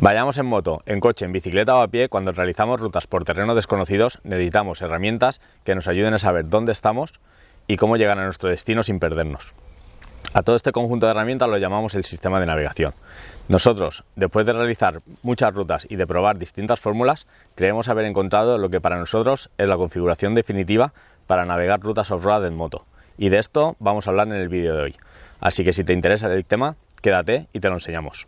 Vayamos en moto, en coche, en bicicleta o a pie, cuando realizamos rutas por terrenos desconocidos, necesitamos herramientas que nos ayuden a saber dónde estamos y cómo llegar a nuestro destino sin perdernos. A todo este conjunto de herramientas lo llamamos el sistema de navegación. Nosotros, después de realizar muchas rutas y de probar distintas fórmulas, creemos haber encontrado lo que para nosotros es la configuración definitiva para navegar rutas off-road en moto. Y de esto vamos a hablar en el vídeo de hoy. Así que si te interesa el tema, quédate y te lo enseñamos.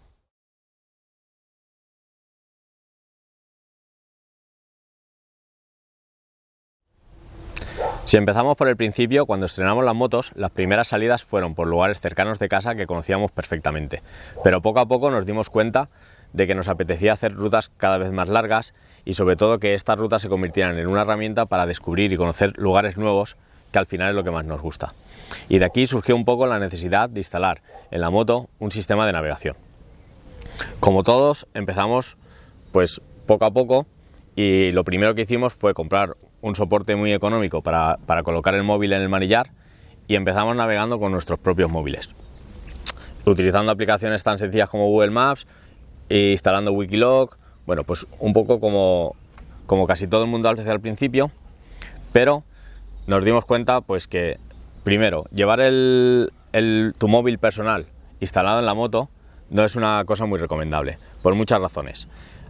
Si empezamos por el principio, cuando estrenamos las motos, las primeras salidas fueron por lugares cercanos de casa que conocíamos perfectamente, pero poco a poco nos dimos cuenta de que nos apetecía hacer rutas cada vez más largas y sobre todo que estas rutas se convirtieran en una herramienta para descubrir y conocer lugares nuevos, que al final es lo que más nos gusta. Y de aquí surgió un poco la necesidad de instalar en la moto un sistema de navegación. Como todos, empezamos pues poco a poco y lo primero que hicimos fue comprar un soporte muy económico para colocar el móvil en el manillar y empezamos navegando con nuestros propios móviles, utilizando aplicaciones tan sencillas como Google Maps e instalando Wikiloc, bueno, pues un poco como casi todo el mundo al principio, pero nos dimos cuenta pues que primero, llevar tu móvil personal instalado en la moto no es una cosa muy recomendable, por muchas razones.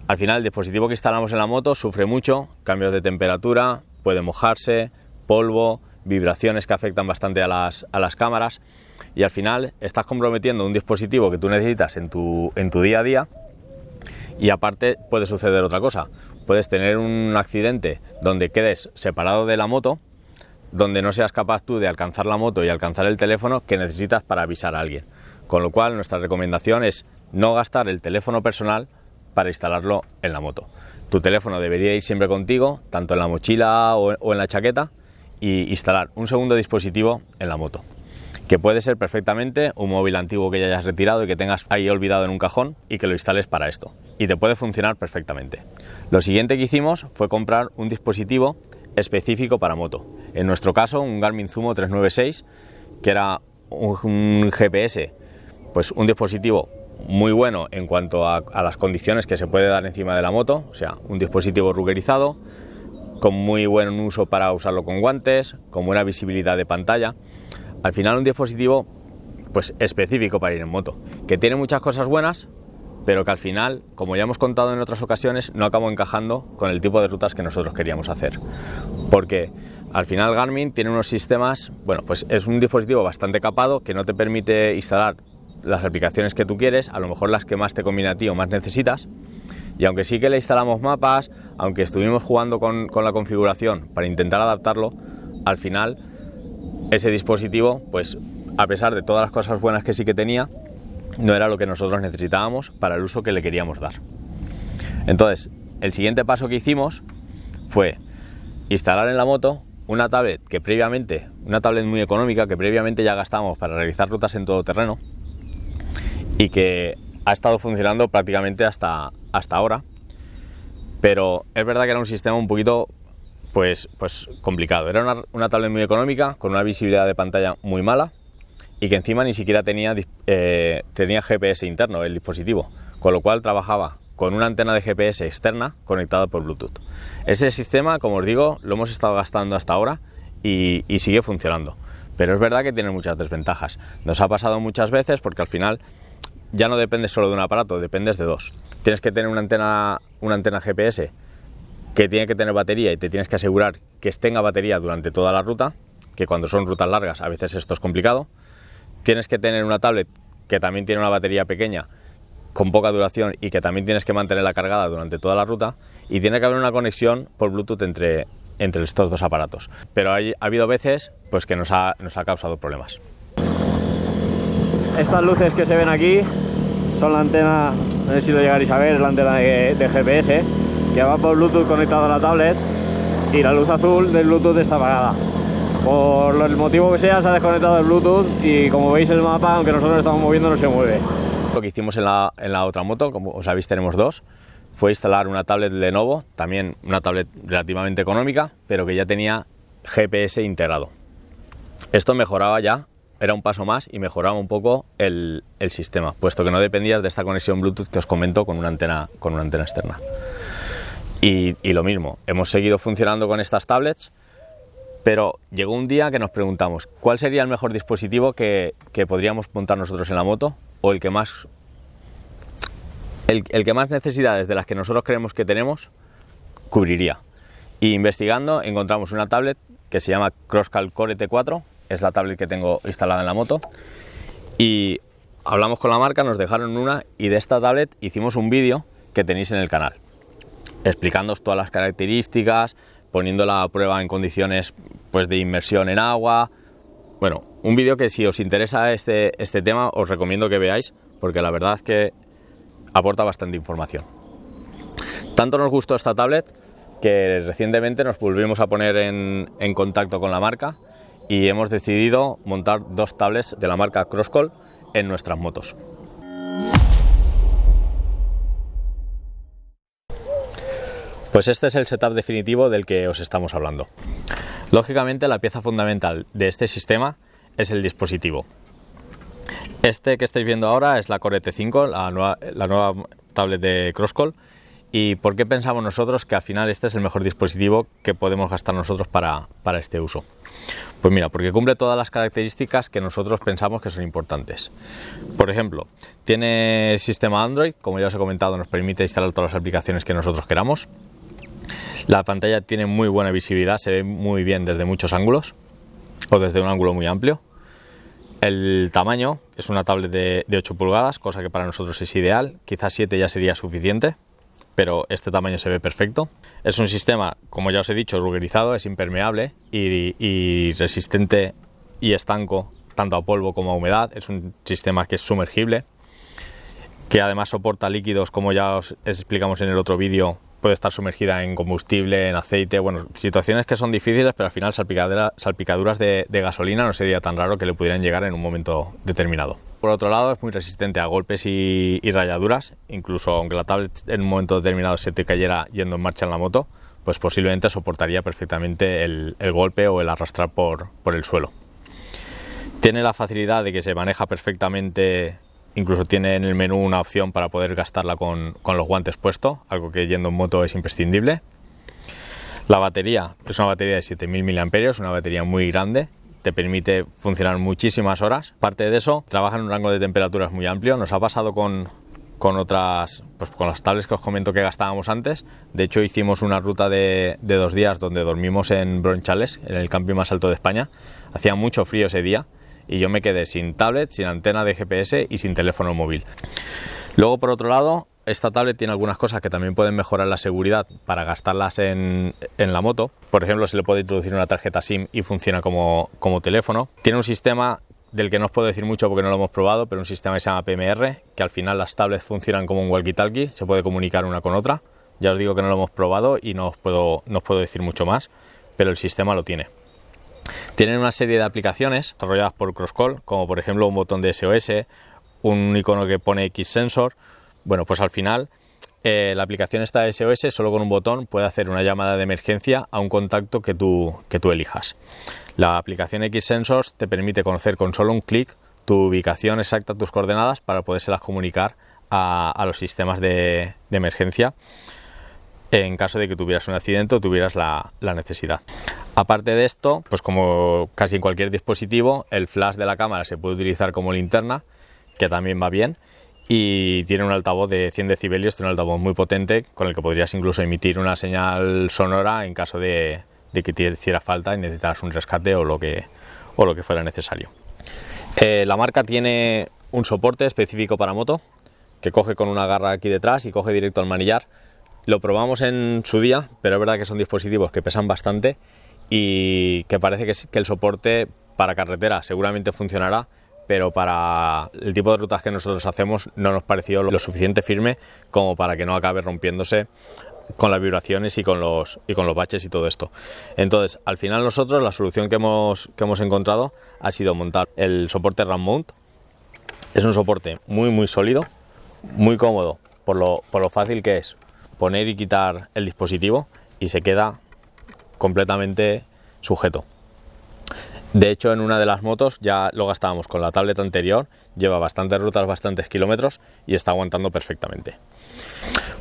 Al final el dispositivo que instalamos en la moto sufre mucho, cambios de temperatura, puede mojarse, polvo, vibraciones que afectan bastante a las cámaras y al final estás comprometiendo un dispositivo que tú necesitas en tu día a día y aparte puede suceder otra cosa, puedes tener un accidente donde quedes separado de la moto, donde no seas capaz tú de alcanzar la moto y alcanzar el teléfono que necesitas para avisar a alguien, con lo cual nuestra recomendación es no gastar el teléfono personal para instalarlo en la moto. Tu teléfono debería ir siempre contigo, tanto en la mochila o en la chaqueta, y instalar un segundo dispositivo en la moto, que puede ser perfectamente un móvil antiguo que ya hayas retirado y que tengas ahí olvidado en un cajón y que lo instales para esto, y te puede funcionar perfectamente. Lo siguiente que hicimos fue comprar un dispositivo específico para moto, en nuestro caso un Garmin Zumo 396, que era un GPS, pues un dispositivo muy bueno en cuanto a las condiciones que se puede dar encima de la moto, o sea, un dispositivo ruggerizado, con muy buen uso para usarlo con guantes, con buena visibilidad de pantalla. Al final un dispositivo pues específico para ir en moto, que tiene muchas cosas buenas, pero que al final, como ya hemos contado en otras ocasiones, no acabó encajando con el tipo de rutas que nosotros queríamos hacer. Porque al final Garmin tiene unos sistemas, bueno, pues es un dispositivo bastante capado que no te permite instalar las aplicaciones que tú quieres, a lo mejor las que más te conviene a ti o más necesitas, y aunque sí que le instalamos mapas, aunque estuvimos jugando con la configuración para intentar adaptarlo, al final ese dispositivo, pues a pesar de todas las cosas buenas que sí que tenía, no era lo que nosotros necesitábamos para el uso que le queríamos dar. Entonces, el siguiente paso que hicimos fue instalar en la moto una tablet muy económica que previamente ya gastamos para realizar rutas en todoterreno y que ha estado funcionando prácticamente hasta ahora, pero es verdad que era un sistema un poquito pues complicado. Era una tablet muy económica con una visibilidad de pantalla muy mala y que encima ni siquiera tenía GPS interno el dispositivo, con lo cual trabajaba con una antena de GPS externa conectada por Bluetooth. Ese sistema, como os digo, lo hemos estado gastando hasta ahora y sigue funcionando, pero es verdad que tiene muchas desventajas. Nos ha pasado muchas veces porque al final ya no dependes solo de un aparato, dependes de dos. Tienes que tener una antena GPS que tiene que tener batería y te tienes que asegurar que tenga batería durante toda la ruta, que cuando son rutas largas a veces esto es complicado. Tienes que tener una tablet que también tiene una batería pequeña con poca duración y que también tienes que mantenerla cargada durante toda la ruta, y tiene que haber una conexión por Bluetooth entre estos dos aparatos. Pero ha habido veces pues que nos ha causado problemas. Estas luces que se ven aquí son la antena, no sé si lo llegaréis a ver, es la antena de GPS que va por Bluetooth conectado a la tablet, y la luz azul del Bluetooth está apagada. Por el motivo que sea, se ha desconectado el Bluetooth y como veis el mapa, aunque nosotros estamos moviendo, no se mueve. Lo que hicimos en la otra moto, como sabéis tenemos dos, fue instalar una tablet Lenovo, también una tablet relativamente económica, pero que ya tenía GPS integrado. Esto mejoraba ya era un paso más y mejoraba un poco el sistema, puesto que no dependías de esta conexión Bluetooth que os comento con una antena externa. Y lo mismo, hemos seguido funcionando con estas tablets, pero llegó un día que nos preguntamos cuál sería el mejor dispositivo que podríamos montar nosotros en la moto, o el que más necesidades de las que nosotros creemos que tenemos cubriría. Y investigando encontramos una tablet que se llama Crosscall Core T4, es la tablet que tengo instalada en la moto, y hablamos con la marca, nos dejaron una, y de esta tablet hicimos un vídeo que tenéis en el canal, explicándoos todas las características, poniéndola a prueba en condiciones pues de inmersión en agua. Bueno, un vídeo que si os interesa este tema os recomiendo que veáis, porque la verdad es que aporta bastante información. Tanto nos gustó esta tablet que recientemente nos volvimos a poner en contacto con la marca y hemos decidido montar 2 tablets de la marca Crosscall en nuestras motos. Pues este es el setup definitivo del que os estamos hablando. Lógicamente, la pieza fundamental de este sistema es el dispositivo. Este que estáis viendo ahora es la Core T5, la nueva tablet de Crosscall. ¿Y por qué pensamos nosotros que al final este es el mejor dispositivo que podemos gastar nosotros para este uso? Pues mira, porque cumple todas las características que nosotros pensamos que son importantes. Por ejemplo, tiene sistema Android, como ya os he comentado, nos permite instalar todas las aplicaciones que nosotros queramos. La pantalla tiene muy buena visibilidad, se ve muy bien desde muchos ángulos o desde un ángulo muy amplio. El tamaño es una tablet de 8 pulgadas, cosa que para nosotros es ideal, quizás 7 ya sería suficiente, pero este tamaño se ve perfecto. Es un sistema, como ya os he dicho, ruggerizado, es impermeable y resistente y estanco tanto a polvo como a humedad. Es un sistema que es sumergible, que además soporta líquidos, como ya os explicamos en el otro vídeo. Puede estar sumergida en combustible, en aceite, bueno, situaciones que son difíciles, pero al final salpicaduras de gasolina no sería tan raro que le pudieran llegar en un momento determinado. Por otro lado, es muy resistente a golpes y rayaduras, incluso aunque la tablet en un momento determinado se te cayera yendo en marcha en la moto, pues posiblemente soportaría perfectamente el golpe o el arrastrar por el suelo. Tiene la facilidad de que se maneja perfectamente. Incluso tiene en el menú una opción para poder gastarla con los guantes puestos, algo que yendo en moto es imprescindible. La batería es una batería de 7000 mAh, una batería muy grande, te permite funcionar muchísimas horas. Aparte de eso, trabaja en un rango de temperaturas muy amplio. Nos ha pasado con otras, pues con las tablets que os comento que gastábamos antes. De hecho, hicimos una ruta de 2 días donde dormimos en Bronchales, en el camping más alto de España. Hacía mucho frío ese día y yo me quedé sin tablet, sin antena de GPS y sin teléfono móvil. Luego, por otro lado, esta tablet tiene algunas cosas que también pueden mejorar la seguridad para gastarlas en la moto. Por ejemplo, se le puede introducir una tarjeta SIM y funciona como teléfono. Tiene un sistema del que no os puedo decir mucho porque no lo hemos probado, pero un sistema que se llama PMR, que al final las tablets funcionan como un walkie-talkie, se puede comunicar una con otra. Ya os digo que no lo hemos probado y no os puedo decir mucho más, pero el sistema lo tiene. Tienen una serie de aplicaciones desarrolladas por Crosscall, como por ejemplo un botón de SOS, un icono que pone X-Sensor. Bueno, pues al final la aplicación esta de SOS, solo con un botón puede hacer una llamada de emergencia a un contacto que tú elijas. La aplicación X-Sensors te permite conocer con solo un clic tu ubicación exacta, tus coordenadas, para podérselas comunicar a los sistemas de emergencia en caso de que tuvieras un accidente o tuvieras la necesidad. Aparte de esto, pues como casi en cualquier dispositivo, el flash de la cámara se puede utilizar como linterna, que también va bien, y tiene un altavoz de 100 decibelios, tiene un altavoz muy potente con el que podrías incluso emitir una señal sonora en caso de que te hiciera falta y necesitaras un rescate o lo que fuera necesario. La marca tiene un soporte específico para moto que coge con una garra aquí detrás y coge directo al manillar. Lo probamos en su día, pero es verdad que son dispositivos que pesan bastante y que parece que el soporte para carretera seguramente funcionará, pero para el tipo de rutas que nosotros hacemos no nos pareció lo suficiente firme como para que no acabe rompiéndose con las vibraciones y con los baches y todo esto. Entonces, al final nosotros la solución que hemos encontrado ha sido montar el soporte RAM Mount. Es un soporte muy sólido, muy cómodo por lo fácil que es poner y quitar el dispositivo y se queda completamente sujeto. De hecho, en una de las motos ya lo gastábamos con la tablet anterior, lleva bastantes rutas, bastantes kilómetros y está aguantando perfectamente.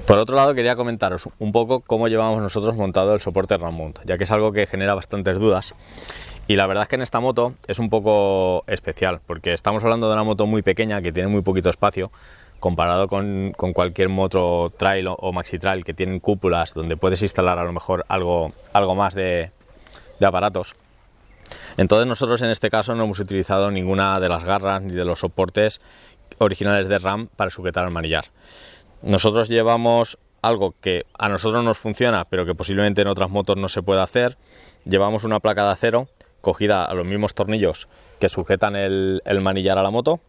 Por otro lado, quería comentaros un poco cómo llevamos nosotros montado el soporte RAM mount, ya que es algo que genera bastantes dudas. Y la verdad es que en esta moto es un poco especial, porque estamos hablando de una moto muy pequeña que tiene muy poquito espacio, comparado con cualquier moto trail o maxi trail que tienen cúpulas donde puedes instalar a lo mejor algo más de aparatos. Entonces nosotros en este caso no hemos utilizado ninguna de las garras ni de los soportes originales de RAM para sujetar el manillar. Nosotros llevamos algo que a nosotros nos funciona, pero que posiblemente en otras motos no se puede hacer. Llevamos una placa de acero cogida a los mismos tornillos que sujetan el manillar a la moto,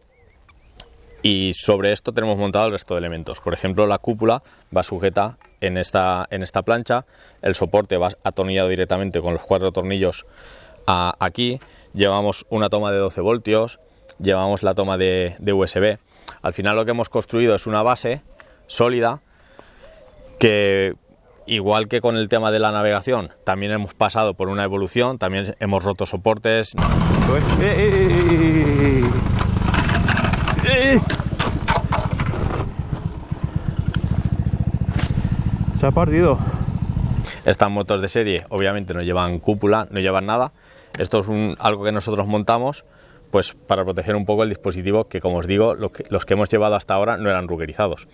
y sobre esto tenemos montado el resto de elementos. Por ejemplo, la cúpula va sujeta en esta plancha, el soporte va atornillado directamente con los 4 tornillos aquí, llevamos una toma de 12 voltios, llevamos la toma de USB. Al final lo que hemos construido es una base sólida que, igual que con el tema de la navegación, también hemos pasado por una evolución, también hemos roto soportes. Se ha partido. Estas motos de serie obviamente no llevan cúpula, no llevan nada. Esto es algo que nosotros montamos pues para proteger un poco el dispositivo, que como os digo, los que hemos llevado hasta ahora no eran ruggerizados.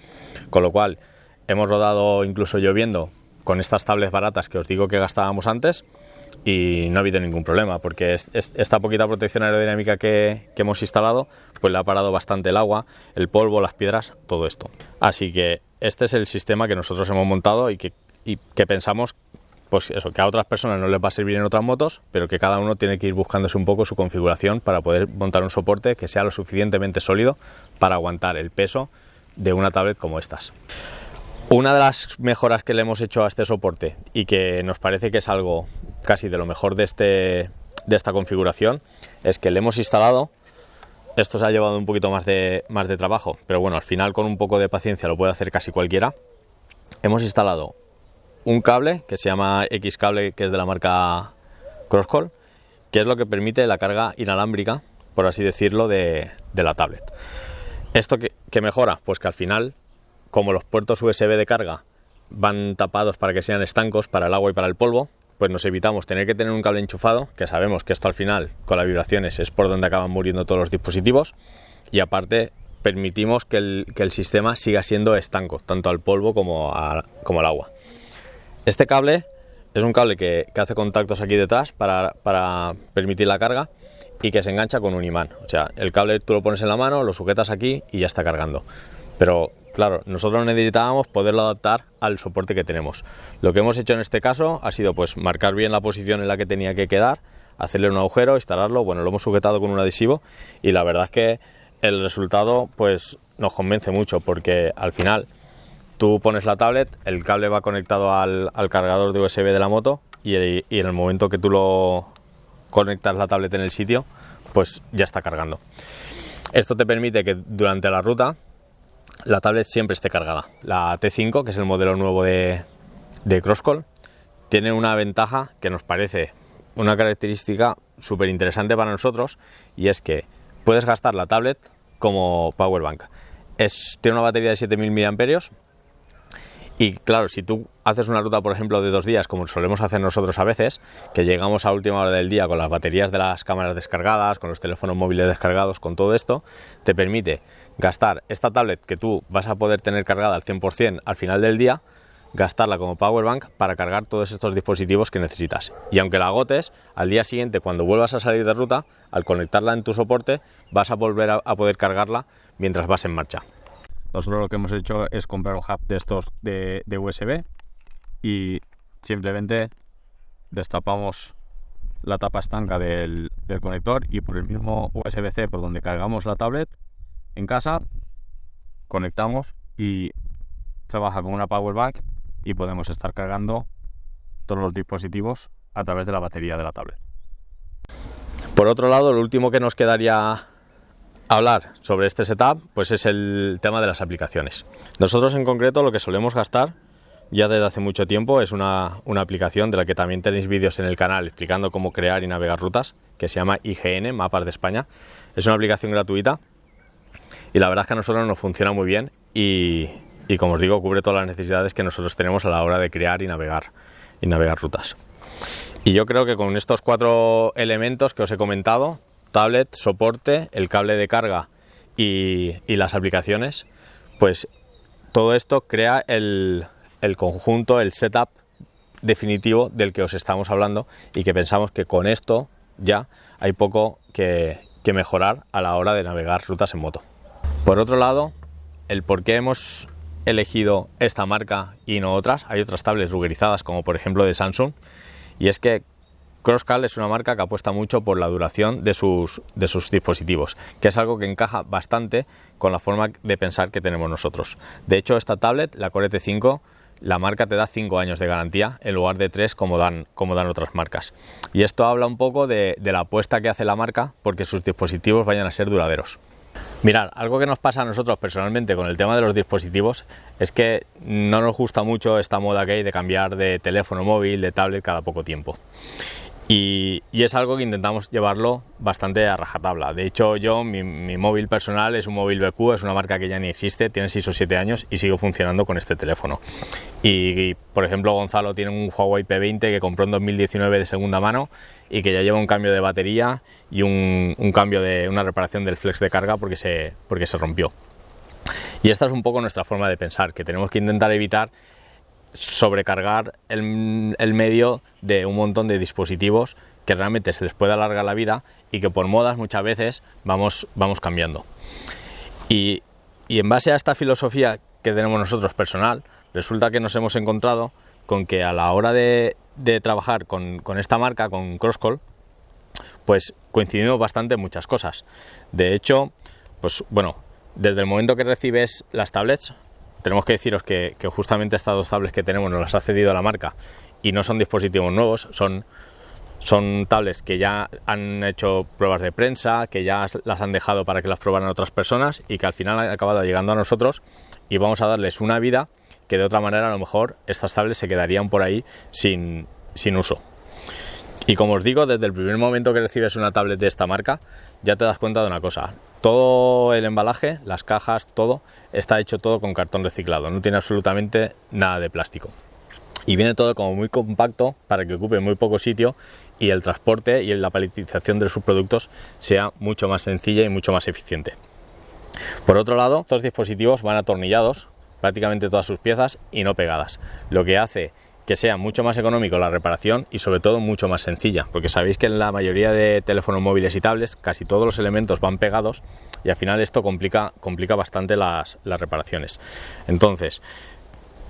Con lo cual hemos rodado incluso lloviendo con estas tablets baratas que os digo que gastábamos antes y no ha habido ningún problema, porque esta poquita protección aerodinámica que hemos instalado pues le ha parado bastante el agua, el polvo, las piedras, todo esto. Así que este es el sistema que nosotros hemos montado y que pensamos pues eso, que a otras personas no les va a servir en otras motos, pero que cada uno tiene que ir buscándose un poco su configuración para poder montar un soporte que sea lo suficientemente sólido para aguantar el peso de una tablet como estas. Una de las mejoras que le hemos hecho a este soporte y que nos parece que es algo casi de lo mejor de esta configuración es que le hemos instalado, esto se ha llevado un poquito más de trabajo, pero bueno, al final con un poco de paciencia lo puede hacer casi cualquiera. Hemos instalado un cable que se llama X-Cable, que es de la marca Crosscall, que es lo que permite la carga inalámbrica, por así decirlo, de la tablet. ¿Esto qué mejora? Pues que al final, como los puertos USB de carga van tapados para que sean estancos para el agua y para el polvo, pues nos evitamos tener que tener un cable enchufado, que sabemos que esto al final, con las vibraciones, es por donde acaban muriendo todos los dispositivos, y aparte permitimos que el sistema siga siendo estanco, tanto al polvo como al agua. Este cable es un cable que hace contactos aquí detrás para permitir la carga y que se engancha con un imán. O sea, el cable tú lo pones en la mano, lo sujetas aquí y ya está cargando. Pero claro, nosotros necesitábamos poderlo adaptar al soporte que tenemos. Lo que hemos hecho en este caso ha sido pues marcar bien la posición en la que tenía que quedar, hacerle un agujero, instalarlo. Bueno, lo hemos sujetado con un adhesivo y la verdad es que el resultado pues nos convence mucho, porque al final tú pones la tablet, el cable va conectado al cargador de USB de la moto y en el momento que tú lo conectas la tablet en el sitio, pues ya está cargando. Esto te permite que durante la ruta la tablet siempre esté cargada. La T5, que es el modelo nuevo de Crosscall, tiene una ventaja que nos parece una característica súper interesante para nosotros, y es que puedes gastar la tablet como powerbank. Tiene una batería de 7000 mAh. Y claro, si tú haces una ruta, por ejemplo, de 2 días, como solemos hacer nosotros a veces, que llegamos a última hora del día con las baterías de las cámaras descargadas, con los teléfonos móviles descargados, con todo esto, te permite gastar esta tablet que tú vas a poder tener cargada al 100% al final del día, gastarla como powerbank para cargar todos estos dispositivos que necesitas. Y aunque la agotes, al día siguiente, cuando vuelvas a salir de ruta, al conectarla en tu soporte, vas a volver a poder cargarla mientras vas en marcha. Nosotros lo que hemos hecho es comprar un hub de estos de USB y simplemente destapamos la tapa estanca del conector, y por el mismo USB-C por donde cargamos la tablet en casa, conectamos y trabaja con una power bank y podemos estar cargando todos los dispositivos a través de la batería de la tablet. Por otro lado, lo último que nos quedaría hablar sobre este setup pues es el tema de las aplicaciones. Nosotros en concreto lo que solemos gastar ya desde hace mucho tiempo, es una aplicación de la que también tenéis vídeos en el canal explicando cómo crear y navegar rutas, que se llama IGN, Mapas de España. Es una aplicación gratuita y la verdad es que a nosotros nos funciona muy bien y como os digo, cubre todas las necesidades que nosotros tenemos a la hora de crear y navegar rutas. Y yo creo que con estos 4 elementos que os he comentado, tablet, soporte, el cable de carga y las aplicaciones, pues todo esto crea el conjunto, el setup definitivo del que os estamos hablando y que pensamos que con esto ya hay poco que mejorar a la hora de navegar rutas en moto. Por otro lado, el por qué hemos elegido esta marca y no otras, hay otras tablets ruggerizadas como por ejemplo de Samsung, y es que Crosscall es una marca que apuesta mucho por la duración de sus dispositivos, que es algo que encaja bastante con la forma de pensar que tenemos nosotros. De hecho, esta tablet, la Core T5, la marca te da 5 años de garantía en lugar de 3 como dan otras marcas. Y esto habla un poco de la apuesta que hace la marca porque sus dispositivos vayan a ser duraderos. Mirad, algo que nos pasa a nosotros personalmente con el tema de los dispositivos es que no nos gusta mucho esta moda que hay de cambiar de teléfono móvil, de tablet cada poco tiempo. Y es algo que intentamos llevarlo bastante a rajatabla. De hecho, mi móvil personal es un móvil BQ, es una marca que ya ni existe, tiene 6 o 7 años y sigo funcionando con este teléfono. Y por ejemplo, Gonzalo tiene un Huawei P20 que compró en 2019 de segunda mano y que ya lleva un cambio de batería y un cambio de una reparación del flex de carga porque se rompió. Y esta es un poco nuestra forma de pensar, que tenemos que intentar evitar sobrecargar el medio de un montón de dispositivos que realmente se les puede alargar la vida y que por modas muchas veces vamos cambiando. Y en base a esta filosofía que tenemos nosotros personal, resulta que nos hemos encontrado con que a la hora de trabajar con esta marca, con Crosscall, pues coincidimos bastante en muchas cosas. De hecho, pues bueno, desde el momento que recibes las tablets, tenemos que deciros que justamente estas 2 tablets que tenemos nos las ha cedido la marca y no son dispositivos nuevos, son tablets que ya han hecho pruebas de prensa, que ya las han dejado para que las probaran otras personas y que al final han acabado llegando a nosotros y vamos a darles una vida que de otra manera a lo mejor estas tablets se quedarían por ahí sin uso. Y como os digo, desde el primer momento que recibes una tablet de esta marca ya te das cuenta de una cosa: todo el embalaje, las cajas, todo está hecho todo con cartón reciclado, no tiene absolutamente nada de plástico y viene todo como muy compacto para que ocupe muy poco sitio y el transporte y la paletización de sus productos sea mucho más sencilla y mucho más eficiente. Por otro lado, estos dispositivos van atornillados, prácticamente todas sus piezas, y no pegadas, lo que hace que sea mucho más económico la reparación y sobre todo mucho más sencilla, porque sabéis que en la mayoría de teléfonos móviles y tablets casi todos los elementos van pegados y al final esto complica bastante las reparaciones. Entonces,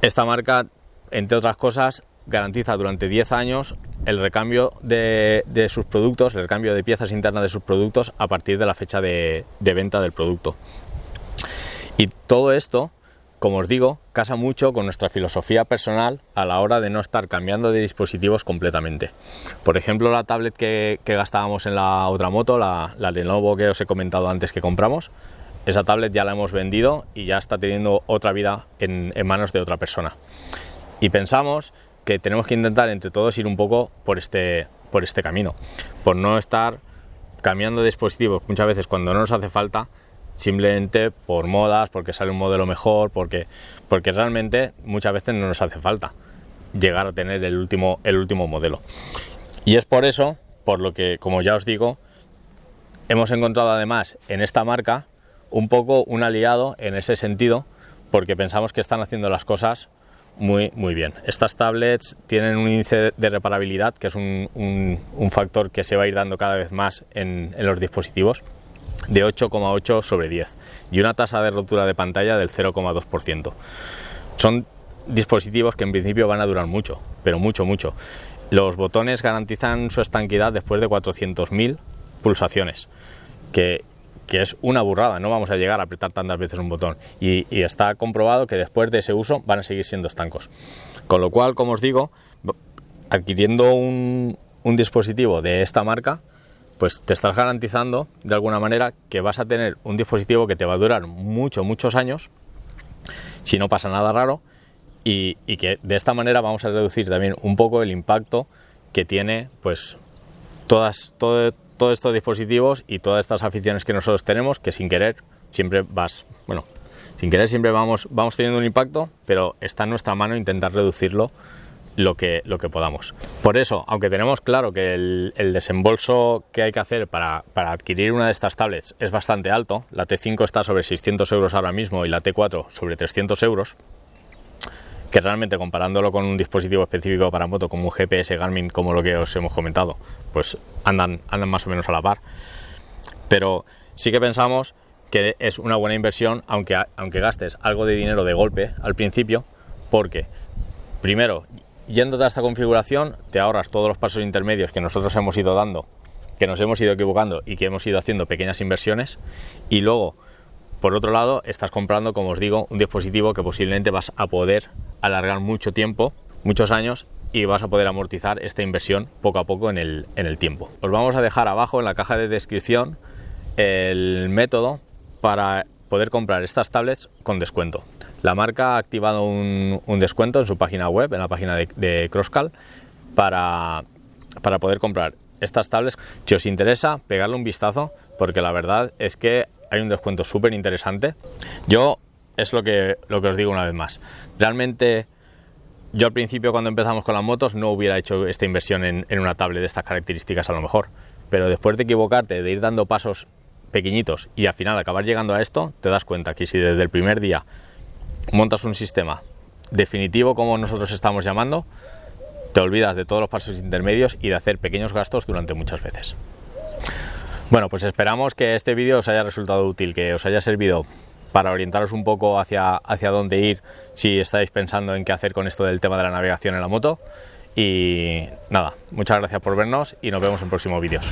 esta marca, entre otras cosas, garantiza durante 10 años el recambio de sus productos, el recambio de piezas internas de sus productos a partir de la fecha de venta del producto. Y todo esto, como os digo, casa mucho con nuestra filosofía personal a la hora de no estar cambiando de dispositivos completamente. Por ejemplo, la tablet que gastábamos en la otra moto, la Lenovo que os he comentado antes que compramos, esa tablet ya la hemos vendido y ya está teniendo otra vida en manos de otra persona. Y pensamos que tenemos que intentar entre todos ir un poco por este camino, por no estar cambiando de dispositivos muchas veces cuando no nos hace falta, simplemente por modas, porque sale un modelo mejor, porque realmente muchas veces no nos hace falta llegar a tener el último modelo. Y es por eso, por lo que, como ya os digo, hemos encontrado además en esta marca un poco un aliado en ese sentido, porque pensamos que están haciendo las cosas muy bien. Estas tablets tienen un índice de reparabilidad que es un factor que se va a ir dando cada vez más en los dispositivos, de 8,8 sobre 10 y una tasa de rotura de pantalla del 0,2%. Son dispositivos que en principio van a durar mucho, pero mucho. Los botones garantizan su estanquidad después de 400.000 pulsaciones, que es una burrada, no vamos a llegar a apretar tantas veces un botón y está comprobado que después de ese uso van a seguir siendo estancos. Con lo cual, como os digo, adquiriendo un dispositivo de esta marca, pues te estás garantizando de alguna manera que vas a tener un dispositivo que te va a durar muchos años si no pasa nada raro y que de esta manera vamos a reducir también un poco el impacto que tiene pues todos estos dispositivos y todas estas aficiones que nosotros tenemos, que sin querer siempre vamos teniendo un impacto, pero está en nuestra mano intentar reducirlo lo que podamos. Por eso, aunque tenemos claro que el desembolso que hay que hacer para adquirir una de estas tablets es bastante alto, la T5 está sobre 600 euros ahora mismo y la T4 sobre 300 euros, que realmente comparándolo con un dispositivo específico para moto como un GPS Garmin, como lo que os hemos comentado, pues andan más o menos a la par. Pero sí que pensamos que es una buena inversión, aunque gastes algo de dinero de golpe al principio, porque primero, yéndote a esta configuración, te ahorras todos los pasos intermedios que nosotros hemos ido dando, que nos hemos ido equivocando y que hemos ido haciendo pequeñas inversiones, y luego, por otro lado, estás comprando, como os digo, un dispositivo que posiblemente vas a poder alargar mucho tiempo, muchos años, y vas a poder amortizar esta inversión poco a poco en el tiempo. Os vamos a dejar abajo en la caja de descripción el método para poder comprar estas tablets con descuento. La marca ha activado un descuento en su página web, en la página de Crosscall, para poder comprar estas tablets. Si os interesa, pegarle un vistazo, porque la verdad es que hay un descuento súper interesante. Yo es lo que os digo una vez más. Realmente yo al principio, cuando empezamos con las motos, no hubiera hecho esta inversión en una tablet de estas características a lo mejor, pero después de equivocarte, de ir dando pasos pequeñitos y al final acabar llegando a esto, te das cuenta que si desde el primer día montas un sistema definitivo, como nosotros estamos llamando, te olvidas de todos los pasos intermedios y de hacer pequeños gastos durante muchas veces. Bueno, pues esperamos que este vídeo os haya resultado útil, que os haya servido para orientaros un poco hacia dónde ir si estáis pensando en qué hacer con esto del tema de la navegación en la moto. Y nada, muchas gracias por vernos y nos vemos en próximos vídeos.